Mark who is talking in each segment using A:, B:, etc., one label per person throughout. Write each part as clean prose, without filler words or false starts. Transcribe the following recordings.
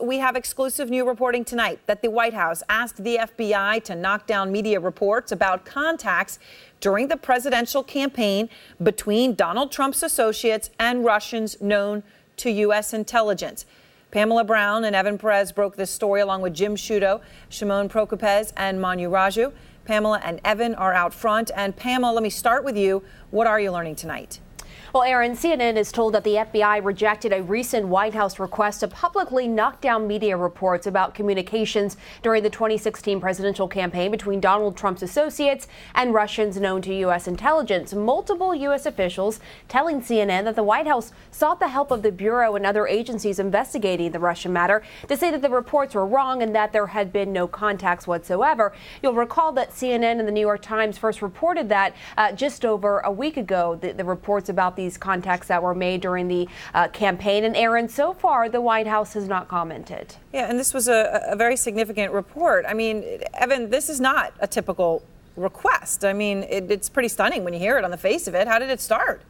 A: we have exclusive new reporting tonight that the White House asked the FBI to knock down media reports about contacts during the presidential campaign between Donald Trump's associates and Russians known to U.S. intelligence. Pamela Brown and Evan Perez broke this story along with Jim Sciutto, Shimon Prokupecz, and Manu Raju. Pamela and Evan are out front. And Pamela, let me start with you. What are you learning tonight?
B: Well, Aaron, CNN is told that the FBI rejected a recent White House request to publicly knock down media reports about communications during the 2016 presidential campaign between Donald Trump's associates and Russians known to U.S. intelligence. Multiple U.S. officials telling CNN that the White House sought the help of the Bureau and other agencies investigating the Russian matter to say that the reports were wrong and that there had been no contacts whatsoever. You'll recall that CNN and the New York Times first reported that just over a week ago, the reports about these contacts that were made during the campaign. And Aaron, so far, the White House has not commented.
A: Yeah, and this was a very significant report. I mean, Evan, this is not a typical request. I mean, it's pretty stunning when you hear it on the face of it. How did it start?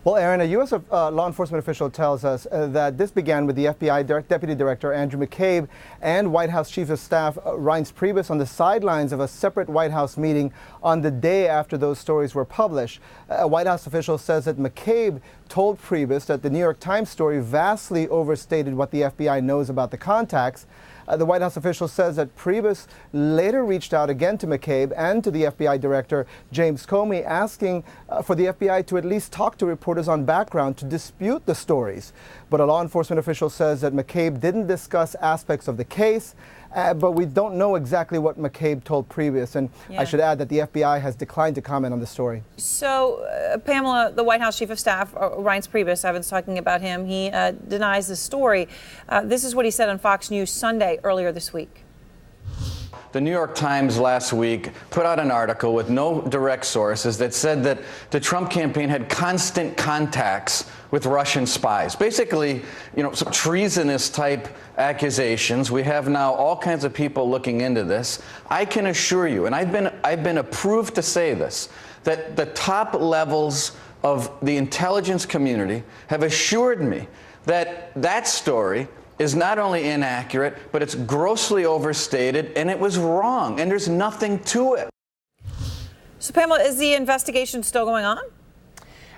C: Well, Aaron, a U.S. law enforcement official tells us that this began with the FBI Deputy Director Andrew McCabe and White House Chief of Staff Reince Priebus on the sidelines of a separate White House meeting on the day after those stories were published. A White House official says that McCabe told Priebus that the New York Times story vastly overstated what the FBI knows about the contacts. The White House official says that Priebus later reached out again to McCabe and to the FBI Director James Comey, asking for the FBI to at least talk to reporters on background to dispute the stories. But a law enforcement official says that McCabe didn't discuss aspects of the case, but we don't know exactly what McCabe told Priebus. And I should add that the FBI has declined to comment on the story.
A: So, Pamela, the White House Chief of Staff, Reince Priebus, I've been talking about him. He denies the story. This is what he said on Fox News Sunday earlier this week.
D: The New York Times last week put out an article with no direct sources that said that the Trump campaign had constant contacts with Russian spies. Basically, some treasonous type accusations. We have now all kinds of people looking into this. I can assure you, and I've been approved to say this, that the top levels of the intelligence community have assured me that that story is not only inaccurate, but it's grossly overstated, and it was wrong, and there's nothing to it.
A: So, Pamela, is the investigation still going on?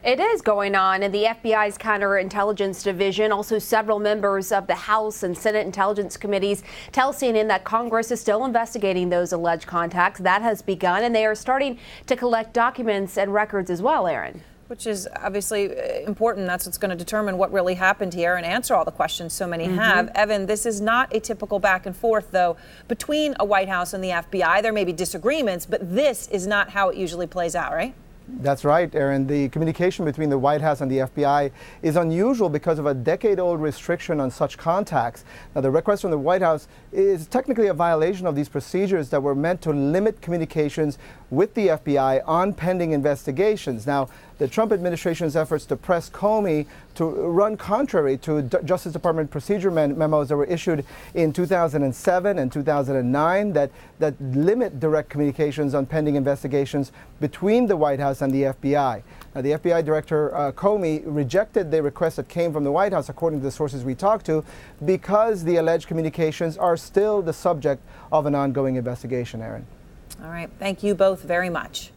B: It is going on, and the FBI's Counterintelligence Division, also several members of the House and Senate Intelligence Committees, tell CNN that Congress is still investigating those alleged contacts. That has begun, and they are starting to collect documents and records as well, Aaron.
A: Which is obviously important. That's what's going to determine what really happened here and answer all the questions so many have. Evan, this is not a typical back and forth, though, between a White House and the FBI. There may be disagreements, but this is not how it usually plays out, right?
C: That's right, Aaron. The communication between the White House and the FBI is unusual because of a decade-old restriction on such contacts. Now, the request from the White House is technically a violation of these procedures that were meant to limit communications with the FBI on pending investigations. Now, the Trump administration's efforts to press Comey to run contrary to Justice Department procedure memos that were issued in 2007 and 2009 that limit direct communications on pending investigations between the White House and the FBI. Now, the FBI Director Comey rejected the request that came from the White House, according to the sources we talked to, because the alleged communications are still the subject of an ongoing investigation, Aaron.
A: All right. Thank you both very much.